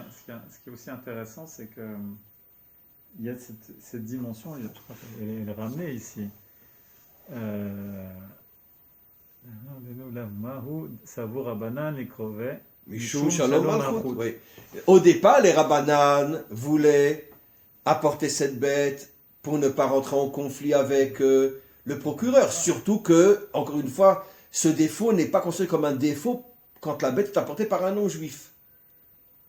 est aussi intéressant, c'est que il y a cette dimension, je crois qu'elle est ramenée ici. Au départ, les Rabbanan voulaient apporter cette bête pour ne pas rentrer en conflit avec le procureur. Surtout que, encore une fois, ce défaut n'est pas considéré comme un défaut quand la bête est apportée par un non-juif.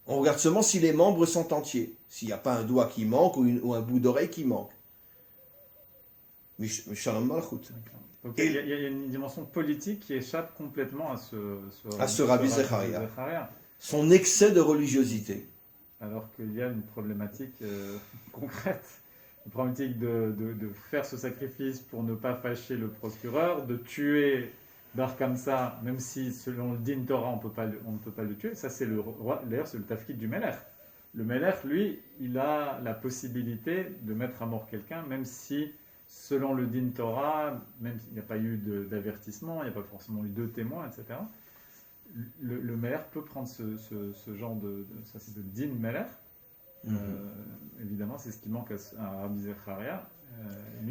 On regarde seulement si les membres sont entiers. S'il n'y a pas un doigt qui manque ou un bout d'oreille qui manque. Mais Shalom Malchut. Il y a une dimension politique qui échappe complètement à ce Rabbi Zacharia. Son excès de religiosité. Alors qu'il y a une problématique concrète. la problématique de faire ce sacrifice pour ne pas fâcher le procureur, de tuer Bar Kamsa, même si selon le Din Torah on ne peut pas le tuer. Ça c'est d'ailleurs c'est le tafkid du Melech. Le Melech, lui, il a la possibilité de mettre à mort quelqu'un, même si selon le Din Torah, même s'il n'y a pas eu d'avertissement, il n'y a pas forcément eu de témoins, etc. Le Melech peut prendre ce genre ça c'est le Din Melech. Évidemment, c'est ce qui manque à Rabbi Zecharia.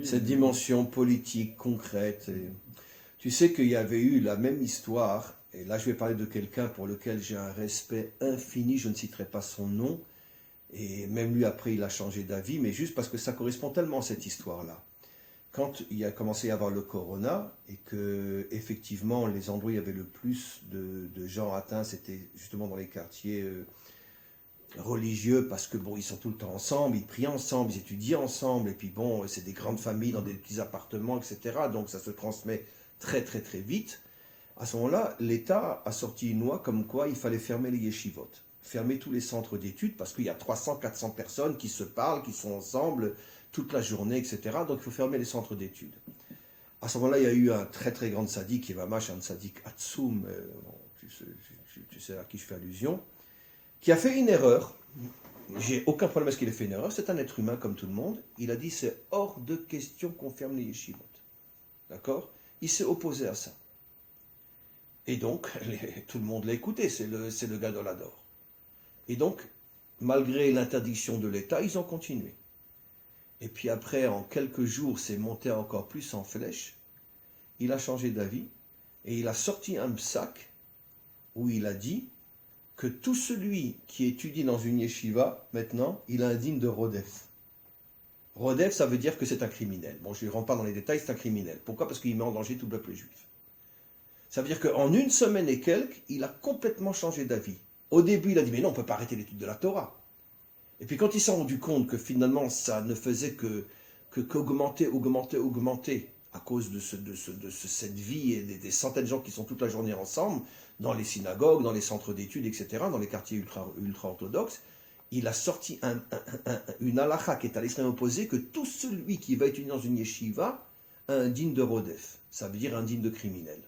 Cette dimension politique, concrète. Tu sais qu'il y avait eu la même histoire, et là je vais parler de quelqu'un pour lequel j'ai un respect infini, je ne citerai pas son nom, et même lui après il a changé d'avis, mais juste parce que ça correspond tellement à cette histoire-là. Quand il a commencé à y avoir le corona, et que effectivement les endroits où il y avait le plus de gens atteints, c'était justement dans les quartiers religieux, parce que bon, ils sont tout le temps ensemble, ils prient ensemble, ils étudient ensemble, et puis bon, c'est des grandes familles dans des petits appartements, etc. Donc ça se transmet très très très vite. À ce moment-là, l'État a sorti une loi comme quoi il fallait fermer les yeshivot, fermer tous les centres d'études, parce qu'il y a 300-400 personnes qui se parlent, qui sont ensemble toute la journée, etc. Donc il faut fermer les centres d'études. À ce moment-là, il y a eu un très très grand sadique, qui est Mamash, un sadique Hatsoum, tu sais à qui je fais allusion, qui a fait une erreur. J'ai aucun problème à ce qu'il ait fait une erreur, c'est un être humain comme tout le monde. Il a dit c'est hors de question qu'on ferme les yeshivot. D'accord? Il s'est opposé à ça. Et donc, tout le monde l'a écouté, c'est le Gadol Hador. Et donc, malgré l'interdiction de l'État, ils ont continué. Et puis après, en quelques jours, c'est monté encore plus en flèche. Il a changé d'avis et il a sorti un psak où il a dit que tout celui qui étudie dans une yeshiva, maintenant, il a un digne de Rodef. Rodef, ça veut dire que c'est un criminel. Bon, je ne rentre pas dans les détails, c'est un criminel. Pourquoi? Parce qu'il met en danger tout le peuple juif. Ça veut dire qu'en une semaine et quelques, il a complètement changé d'avis. Au début, il a dit, mais non, on ne peut pas arrêter l'étude de la Torah. Et puis quand il s'est rendu compte que finalement, ça ne faisait qu'augmenter, à cause de cette vie et des centaines de gens qui sont toute la journée ensemble, dans les synagogues, dans les centres d'études, etc., dans les quartiers ultra-orthodoxes, il a sorti une halakha qui est à l'extrême opposé, que tout celui qui va étudier dans une yeshiva a un digne de rodef, ça veut dire un digne de criminel.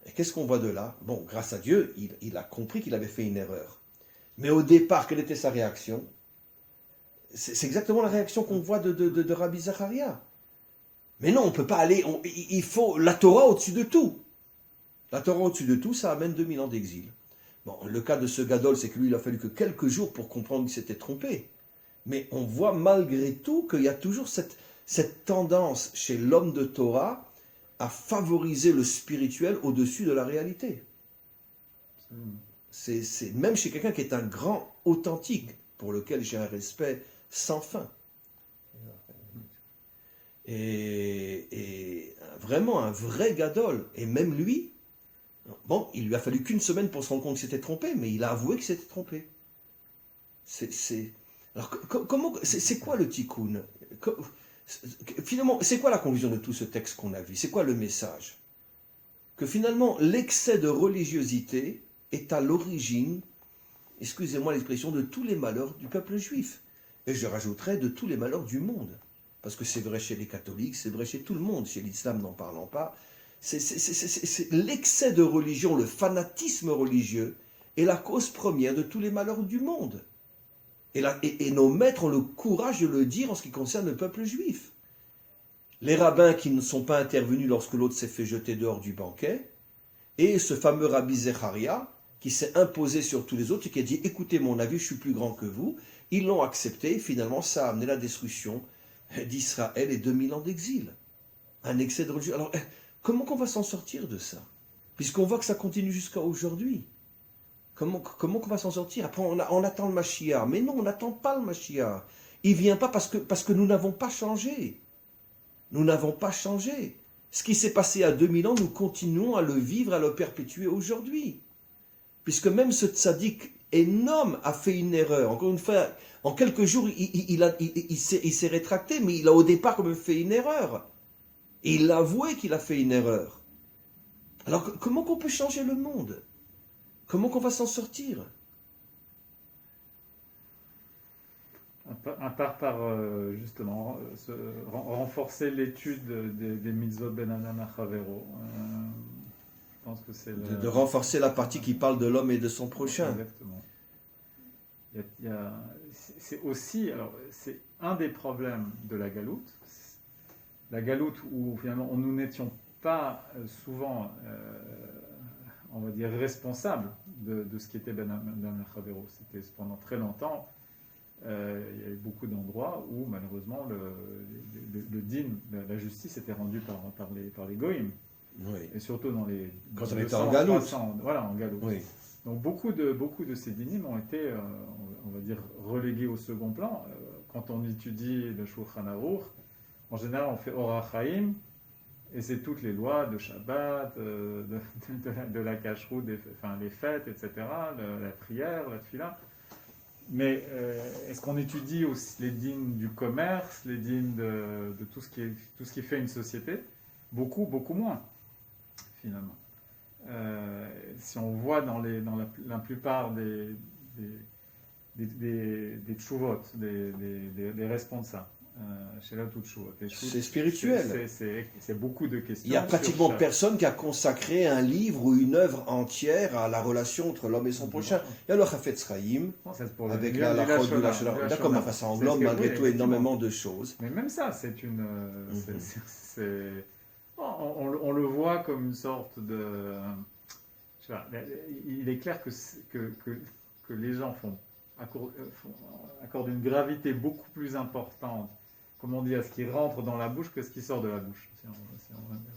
Et qu'est-ce qu'on voit de là? Bon, grâce à Dieu, il a compris qu'il avait fait une erreur. Mais au départ, quelle était sa réaction? C'est exactement la réaction qu'on voit de Rabbi Zacharia. Mais non, on ne peut pas aller, il faut la Torah au-dessus de tout. La Torah au-dessus de tout, ça amène 2000 ans d'exil. Bon, le cas de ce Gadol, c'est que lui, il a fallu que quelques jours pour comprendre qu'il s'était trompé. Mais on voit malgré tout qu'il y a toujours cette tendance chez l'homme de Torah à favoriser le spirituel au-dessus de la réalité. C'est même chez quelqu'un qui est un grand authentique, pour lequel j'ai un respect sans fin. Et vraiment un vrai Gadol. Et même lui, bon, il lui a fallu qu'une semaine pour se rendre compte qu'il s'était trompé, mais il a avoué qu'il s'était trompé. Alors, c'est quoi le tikkun? Finalement, c'est quoi la conclusion de tout ce texte qu'on a vu? C'est quoi le message? Que finalement, l'excès de religiosité est à l'origine, excusez-moi l'expression, de tous les malheurs du peuple juif. Et je rajouterais de tous les malheurs du monde. Parce que c'est vrai chez les catholiques, c'est vrai chez tout le monde, chez l'islam n'en parlant pas. C'est l'excès de religion, le fanatisme religieux est la cause première de tous les malheurs du monde. Et nos maîtres ont le courage de le dire en ce qui concerne le peuple juif. Les rabbins qui ne sont pas intervenus lorsque l'autre s'est fait jeter dehors du banquet, et ce fameux Rabbi Zecharia qui s'est imposé sur tous les autres et qui a dit « Écoutez mon avis, je suis plus grand que vous », ils l'ont accepté, et finalement ça a amené la destruction d'Israël et 2000 ans d'exil. Un excès de religion. Alors, comment qu'on va s'en sortir de ça? Puisqu'on voit que ça continue jusqu'à aujourd'hui. Comment qu'on va s'en sortir? Après, on attend le Mashiach. Mais non, on n'attend pas le Mashiach. Il ne vient pas parce que nous n'avons pas changé. Nous n'avons pas changé. Ce qui s'est passé à 2000 ans, nous continuons à le vivre, à le perpétuer aujourd'hui. Puisque même ce tzaddik énorme a fait une erreur. Encore une fois, en quelques jours, il s'est rétracté, mais il a au départ quand même fait une erreur. Et il a avoué qu'il a fait une erreur. Alors, comment qu'on peut changer le monde? Comment qu'on va s'en sortir? à part par justement renforcer l'étude des mitzvot ben Adam Achavero. Je pense que c'est de renforcer la partie qui parle de l'homme et de son prochain. Exactement. C'est aussi, alors c'est un des problèmes de la galoute. La galoute où finalement nous n'étions pas souvent, on va dire, responsables de ce qu'était Ben Achavero. C'était pendant très longtemps, il y avait beaucoup d'endroits où malheureusement le din, la justice était rendue par les goïms. Oui. Et surtout dans les... Quand on était en galoute. Voilà, en galoute. Oui. Donc beaucoup de ces dynimes ont été, on va dire, relégués au second plan. Quand on étudie le Shulchan Aruch, en général on fait Orach Chaim, et c'est toutes les lois de Shabbat, de la cacheroute, les fêtes, etc., la prière, la tefila. Mais est-ce qu'on étudie aussi les dînes du commerce, les dînes de tout ce qui fait une société? Beaucoup moins, finalement. Si on voit dans la plupart des tchouvot, des responsables, chez la tout tchouvot. C'est spirituel. C'est beaucoup de questions. Il n'y a pratiquement personne qui a consacré un livre ou une œuvre entière à la relation entre l'homme et son prochain. Il y a le Chafetz Chaim, avec la chod du Lachon. D'accord, mais ça englobe malgré tout énormément de choses. Mais même ça, c'est une... On le voit comme une sorte de... Je sais pas, il est clair que les gens accordent une gravité beaucoup plus importante, comme on dit, à ce qui rentre dans la bouche que ce qui sort de la bouche. Si on va dire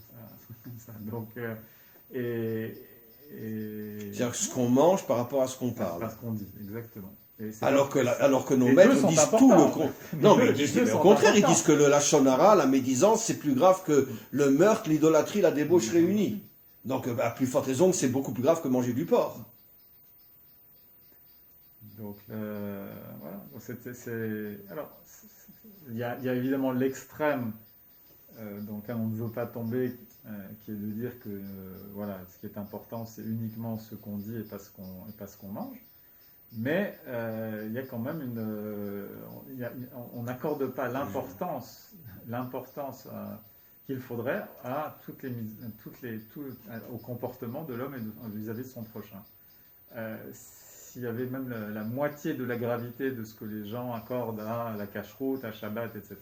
ça. Donc, c'est-à-dire ce qu'on mange par rapport à ce qu'on parle. Par ce qu'on dit, exactement. Alors que nos maîtres disent tout le contraire. Non, mais au contraire, ils disent que le lachon hara, la médisance, c'est plus grave que le meurtre, l'idolâtrie, la débauche réunis. Donc, à plus forte raison que c'est beaucoup plus grave que manger du porc. Donc, voilà. Alors, il y a évidemment l'extrême dans lequel on ne veut pas tomber, qui est de dire que voilà, ce qui est important, c'est uniquement ce qu'on dit et pas ce qu'on mange. Mais il y a quand même on n'accorde pas l'importance qu'il faudrait à au comportement de l'homme vis-à-vis de son prochain. S'il y avait même la moitié de la gravité de ce que les gens accordent à la cacheroute, à Shabbat, etc.,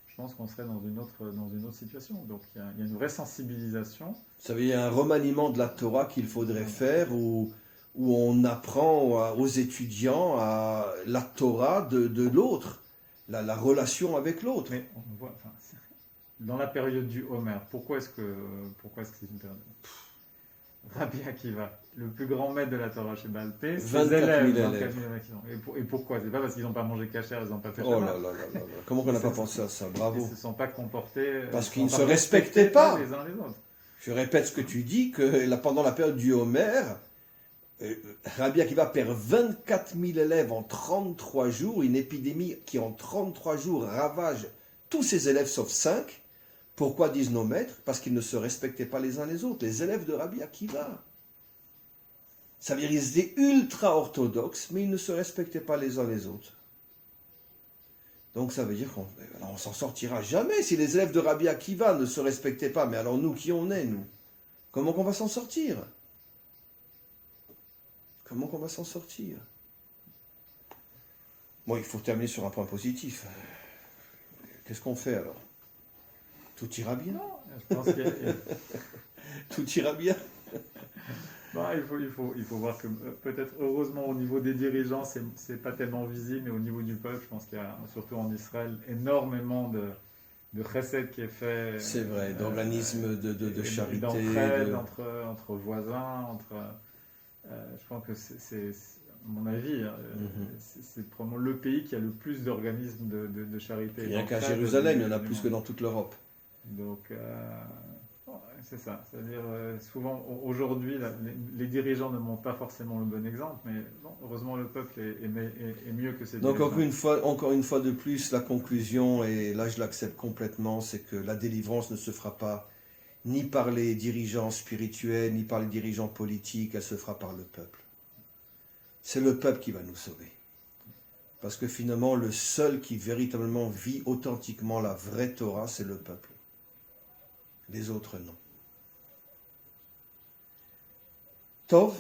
je pense qu'on serait dans une autre situation. Donc il y a une vraie sensibilisation. Vous savez, il y a un remaniement de la Torah qu'il faudrait faire où on apprend aux étudiants la Torah de l'autre, la relation avec l'autre. Mais on voit, dans la période du Homer, pourquoi est-ce que c'est une période? Rabbi Akiva, le plus grand maître de la Torah chez Baal Pé, ses 24 000 élèves. élèves. Et pourquoi? C'est pas parce qu'ils n'ont pas mangé kasher, ils n'ont pas fait Oh Shabbat. là là là là. Comment on n'a pas pensé à ça? Bravo. Ils ne se sont pas comportés... Parce qu'ils ne se respectaient pas. Les uns les autres. Je répète ce que tu dis, que pendant la période du Homer, Rabbi Akiva perd 24 000 élèves en 33 jours, une épidémie qui en 33 jours ravage tous ses élèves sauf 5. Pourquoi disent nos maîtres? Parce qu'ils ne se respectaient pas les uns les autres, les élèves de Rabbi Akiva. Ça veut dire qu'ils étaient ultra orthodoxes, mais ils ne se respectaient pas les uns les autres. Donc ça veut dire qu'on s'en sortira jamais si les élèves de Rabbi Akiva ne se respectaient pas. Mais alors nous, qui on est, nous? Comment qu'on va s'en sortir? Comment qu'on va s'en sortir? Bon, il faut terminer sur un point positif. Qu'est-ce qu'on fait alors? Tout ira bien. Non, je pense qu'il y a... Tout ira bien. Bon, il faut voir que peut-être heureusement au niveau des dirigeants, c'est pas tellement visible, mais au niveau du peuple, je pense qu'il y a, surtout en Israël, énormément de chesed qui est fait. C'est vrai, d'organismes de charité. D'entraide entre voisins, je pense que c'est à mon avis, c'est probablement le pays qui a le plus d'organismes de charité. Rien qu'à Jérusalem, il y en a plus que dans toute l'Europe. Donc, c'est ça. C'est-à-dire, souvent, aujourd'hui, les dirigeants ne montrent pas forcément le bon exemple, mais bon, heureusement, le peuple est mieux que ces dirigeants. Donc, encore une fois de plus, la conclusion, et là je l'accepte complètement, c'est que la délivrance ne se fera pas ni par les dirigeants spirituels, ni par les dirigeants politiques, elle se fera par le peuple. C'est le peuple qui va nous sauver. Parce que finalement, le seul qui véritablement vit authentiquement la vraie Torah, c'est le peuple. Les autres, non. Tov,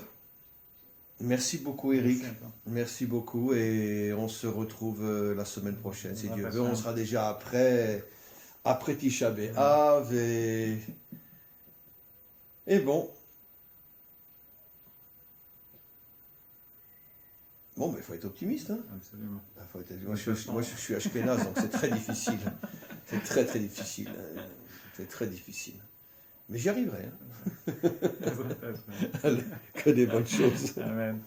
merci beaucoup Eric. Merci beaucoup et on se retrouve la semaine prochaine, si Dieu veut. On sera déjà après Tisha B'Av et bon. Bon, mais il faut être optimiste. Hein. Absolument. Moi, je suis ashkénaze, donc c'est très difficile. C'est très, très difficile. C'est très difficile. Mais j'y arriverai. Hein. Que des bonnes choses. Amen.